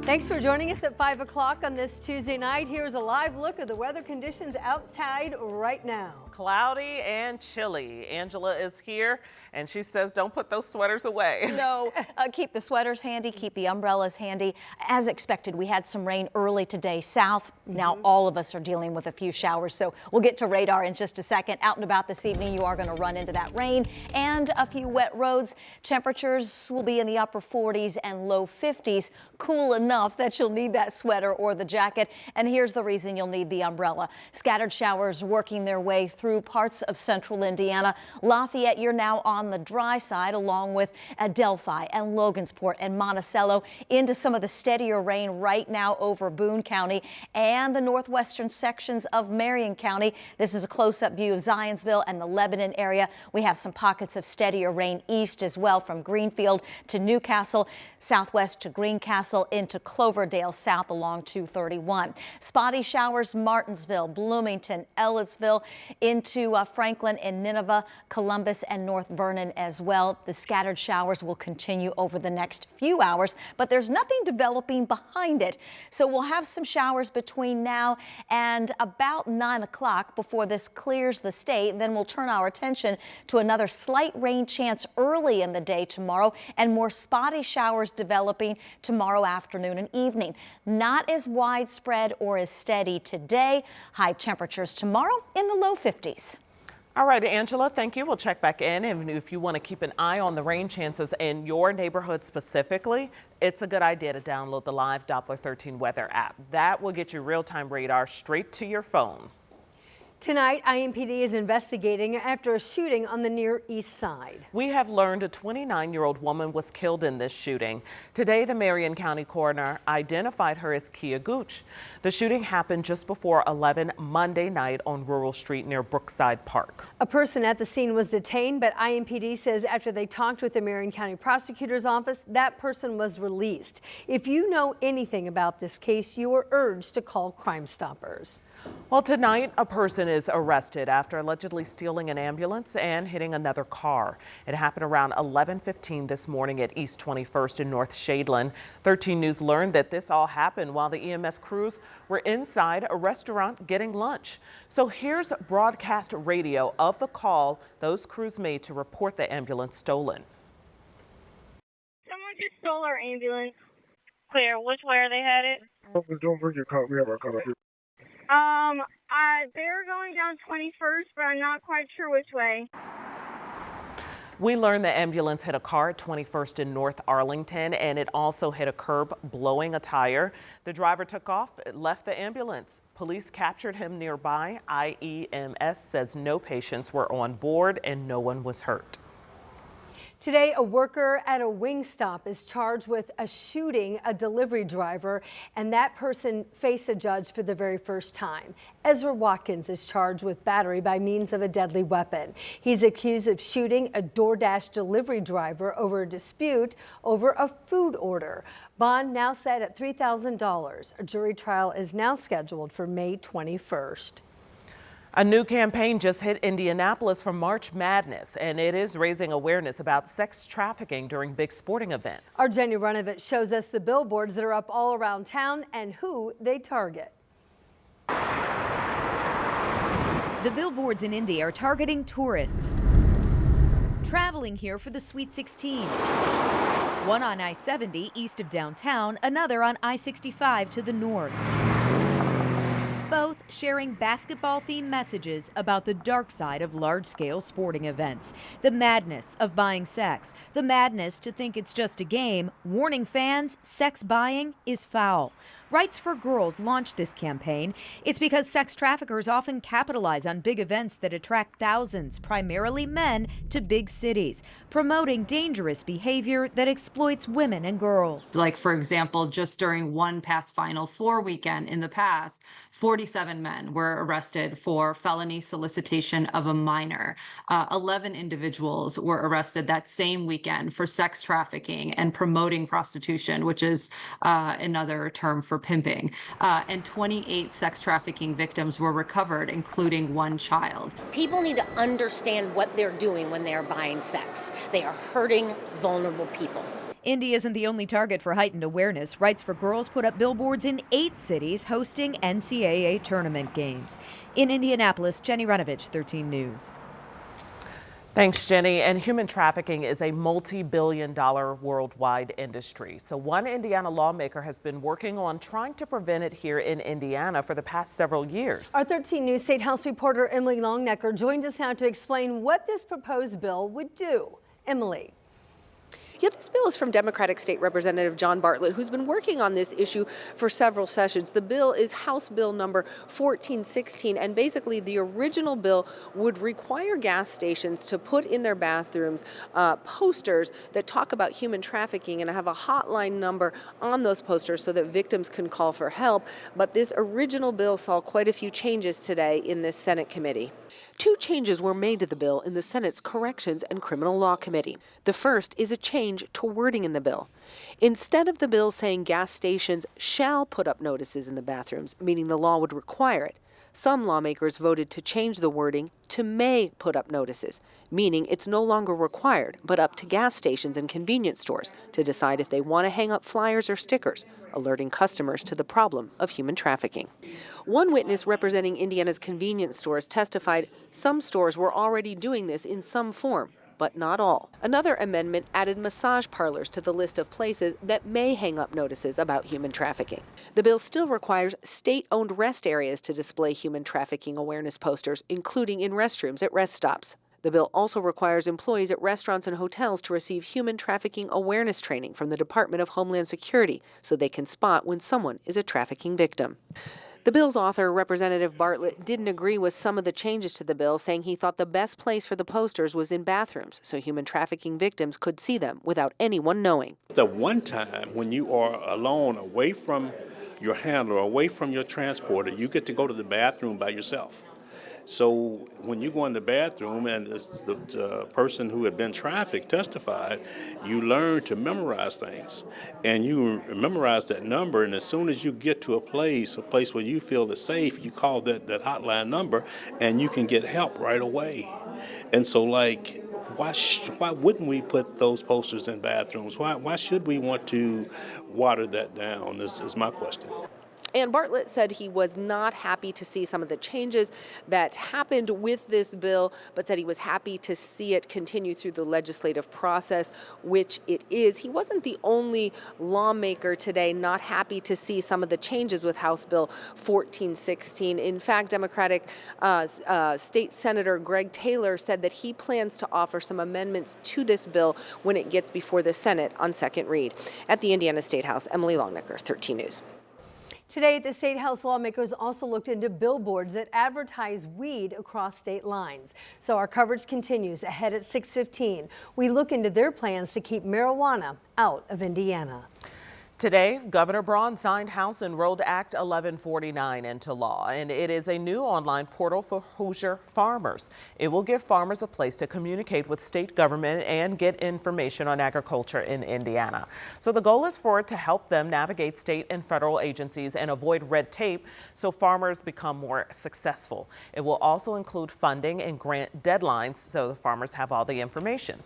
Thanks for joining us at 5 o'clock on this Tuesday night. Here's a live look at the weather conditions outside right now. Cloudy and chilly. Angela is here and she says don't put those sweaters away. No, keep the sweaters handy, keep the umbrellas handy. As expected, we had some rain early today south. Now all of us are dealing with a few showers, so we'll get to radar in just a second. Out and about this evening, you are going to run into that rain and a few wet roads. Temperatures will be in the upper 40s and low 50s. Cool enough that you'll need that sweater or the jacket. And here's the reason you'll need the umbrella. Scattered showers working their way through parts of central Indiana. Lafayette, you're now on the dry side, along with Delphi and Logansport and Monticello, into some of the steadier rain right now over Boone County and the northwestern sections of Marion County. This is a close-up view of Zionsville and the Lebanon area. We have some pockets of steadier rain east as well, from Greenfield to Newcastle, southwest to Greencastle, into Cloverdale south along 231. Spotty showers Martinsville, Bloomington, Ellettsville, into Franklin and Nineveh, Columbus and North Vernon as well. The scattered showers will continue over the next few hours, but there's nothing developing behind it. So we'll have some showers between now and about 9 o'clock before this clears the state. Then we'll turn our attention to another slight rain chance early in the day tomorrow, and more spotty showers developing tomorrow afternoon and evening. Not as widespread or as steady today. High temperatures tomorrow in the low 50s. All right, Angela, thank you. We'll check back in. And if you want to keep an eye on the rain chances in your neighborhood specifically, it's a good idea to download the live Doppler 13 weather app. That will get you real-time radar straight to your phone. Tonight, IMPD is investigating after a shooting on the Near East Side. We have learned a 29-year-old woman was killed in this shooting. Today, the Marion County coroner identified her as Kia Gooch. The shooting happened just before 11 Monday night on Rural Street near Brookside Park. A person at the scene was detained, but IMPD says after they talked with the Marion County Prosecutor's Office, that person was released. If you know anything about this case, you are urged to call Crime Stoppers. Well, tonight, a person is arrested after allegedly stealing an ambulance and hitting another car. It happened around 11:15 this morning at East 21st in North Shadeland. 13 News learned that this all happened while the EMS crews were inside a restaurant getting lunch. So here's broadcast radio of the call those crews made to report the ambulance stolen. Someone just stole our ambulance. Clear. Which way are they headed? Don't forget, we have our cut up here. They were going down 21st, but I'm not quite sure which way. We learned the ambulance hit a car at 21st in North Arlington, and it also hit a curb, blowing a tire. The driver took off, left the ambulance. Police captured him nearby. IEMS says no patients were on board and no one was hurt. Today, a worker at a Wingstop is charged with shooting a delivery driver, and that person faced a judge for the very first time. Ezra Watkins is charged with battery by means of a deadly weapon. He's accused of shooting a DoorDash delivery driver over a dispute over a food order. Bond now set at $3,000. A jury trial is now scheduled for May 21st. A new campaign just hit Indianapolis for March Madness, and it is raising awareness about sex trafficking during big sporting events. Our Jenny Runovich shows us the billboards that are up all around town and who they target. The billboards in Indy are targeting tourists traveling here for the Sweet 16. One on I-70 east of downtown, another on I-65 to the north. Both sharing basketball-themed messages about the dark side of large-scale sporting events, the madness of buying sex, the madness to think it's just a game, warning fans sex buying is foul. Rights for Girls launched this campaign. It's because sex traffickers often capitalize on big events that attract thousands, primarily men, to big cities, promoting dangerous behavior that exploits women and girls. Like, for example, just during one past Final Four weekend in the past, 47 men were arrested for felony solicitation of a minor. 11 individuals were arrested that same weekend for sex trafficking and promoting prostitution, which is another term for pimping. And 28 sex trafficking victims were recovered, including one child. People need to understand what they're doing when they're buying sex. They are hurting vulnerable people. Indy isn't the only target for heightened awareness. Rights for Girls put up billboards in 8 cities hosting NCAA tournament games. In Indianapolis, Jenny Renovich, 13 News. Thanks, Jenny. And human trafficking is a multi-billion-dollar worldwide industry. So one Indiana lawmaker has been working on trying to prevent it here in Indiana for the past several years. Our 13 News State House reporter Emily Longnecker joins us now to explain what this proposed bill would do. Emily. Yeah, this bill is from Democratic State Representative John Bartlett, who's been working on this issue for several sessions. The bill is House Bill number 1416, and basically the original bill would require gas stations to put in their bathrooms posters that talk about human trafficking and have a hotline number on those posters so that victims can call for help. But this original bill saw quite a few changes today in this Senate committee. 2 changes were made to the bill in the Senate's Corrections and Criminal Law Committee. The first is a change to wording in the bill. Instead of the bill saying gas stations shall put up notices in the bathrooms, meaning the law would require it, some lawmakers voted to change the wording to may put up notices, meaning it's no longer required, but up to gas stations and convenience stores to decide if they want to hang up flyers or stickers, alerting customers to the problem of human trafficking. One witness representing Indiana's convenience stores testified some stores were already doing this in some form, but not all. Another amendment added massage parlors to the list of places that may hang up notices about human trafficking. The bill still requires state-owned rest areas to display human trafficking awareness posters, including in restrooms at rest stops. The bill also requires employees at restaurants and hotels to receive human trafficking awareness training from the Department of Homeland Security so they can spot when someone is a trafficking victim. The bill's author, Representative Bartlett, didn't agree with some of the changes to the bill, saying he thought the best place for the posters was in bathrooms so human trafficking victims could see them without anyone knowing. The one time when you are alone, away from your handler, away from your transporter, you get to go to the bathroom by yourself. So when you go in the bathroom and the person who had been trafficked testified, you learn to memorize things. And you memorize that number, and as soon as you get to a place where you feel is safe, you call that hotline number, and you can get help right away. And so, like, why wouldn't we put those posters in bathrooms? Why should we want to water that down is my question. And Bartlett said he was not happy to see some of the changes that happened with this bill, but said he was happy to see it continue through the legislative process, which it is. He wasn't the only lawmaker today not happy to see some of the changes with House Bill 1416. In fact, Democratic State Senator Greg Taylor said that he plans to offer some amendments to this bill when it gets before the Senate on second read. At the Indiana State House, Emily Longnecker, 13 News. Today at the State House, lawmakers also looked into billboards that advertise weed across state lines. So our coverage continues ahead at 6:15. We look into their plans to keep marijuana out of Indiana. Today, Governor Braun signed House Enrolled Act 1149 into law, and it is a new online portal for Hoosier farmers. It will give farmers a place to communicate with state government and get information on agriculture in Indiana. So the goal is for it to help them navigate state and federal agencies and avoid red tape so farmers become more successful. It will also include funding and grant deadlines so the farmers have all the information.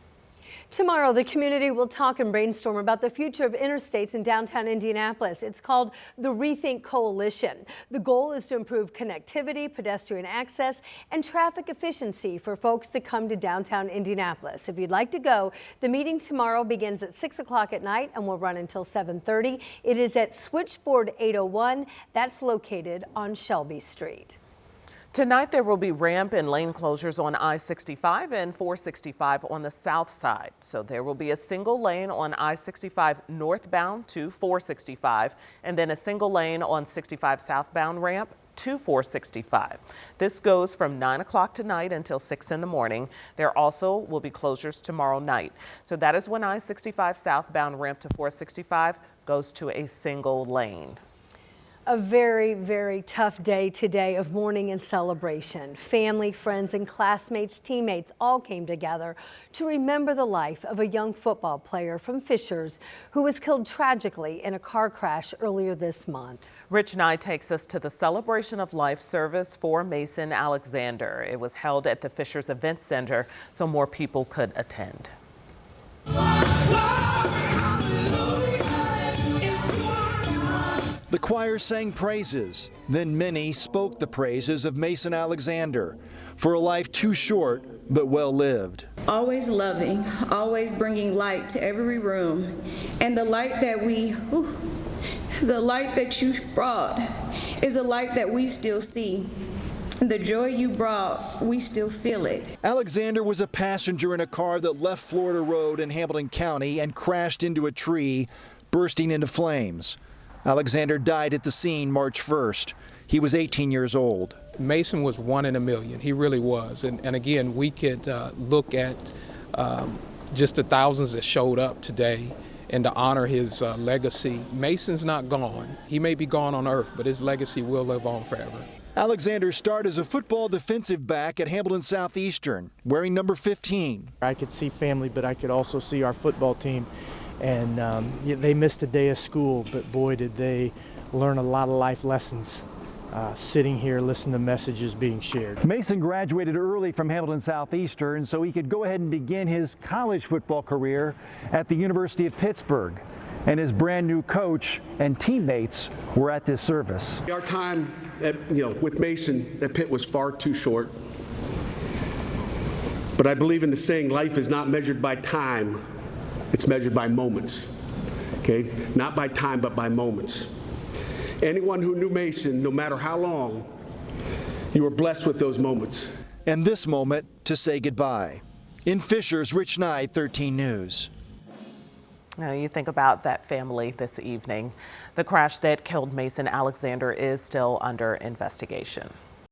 Tomorrow, the community will talk and brainstorm about the future of interstates in downtown Indianapolis. It's called the Rethink Coalition. The goal is to improve connectivity, pedestrian access, and traffic efficiency for folks to come to downtown Indianapolis. If you'd like to go, the meeting tomorrow begins at 6 o'clock at night and will run until 7:30. It is at Switchboard 801. That's located on Shelby Street. Tonight, there will be ramp and lane closures on I-65 and 465 on the south side. So there will be a single lane on I-65 northbound to 465 and then a single lane on 65 southbound ramp to 465. This goes from 9 o'clock tonight until 6 in the morning. There also will be closures tomorrow night. So that is when I-65 southbound ramp to 465 goes to a single lane. A very, very tough day today of mourning and celebration. Family, friends, and classmates, teammates all came together to remember the life of a young football player from Fishers who was killed tragically in a car crash earlier this month. Rich Nye takes us to the Celebration of Life service for Mason Alexander. It was held at the Fishers Event Center so more people could attend. The choir sang praises. Then many spoke the praises of Mason Alexander for a life too short but well lived. Always loving, always bringing light to every room. And the light that you brought is a light that we still see. The joy you brought, we still feel it. Alexander was a passenger in a car that left Florida Road in Hamilton County and crashed into a tree, bursting into flames. Alexander died at the scene March 1st. He was 18 years old. Mason was one in a million. He really was. And again, we could look at just the thousands that showed up today and to honor his legacy. Mason's not gone. He may be gone on earth, but his legacy will live on forever. Alexander started as a football defensive back at Hamilton Southeastern, wearing number 15. I could see family, but I could also see our football team. And they missed a day of school, but boy, did they learn a lot of life lessons sitting here listening to messages being shared. Mason graduated early from Hamilton Southeastern so he could go ahead and begin his college football career at the University of Pittsburgh. And his brand new coach and teammates were at this service. Our time with Mason at Pitt was far too short. But I believe in the saying, life is not measured by time, it's measured by moments. Okay? Not by time, but by moments. Anyone who knew Mason, no matter how long, you were blessed with those moments. And this moment to say goodbye. In Fishers, Rich Knight, 13 News. Now you think about that family this evening. The crash that killed Mason Alexander is still under investigation.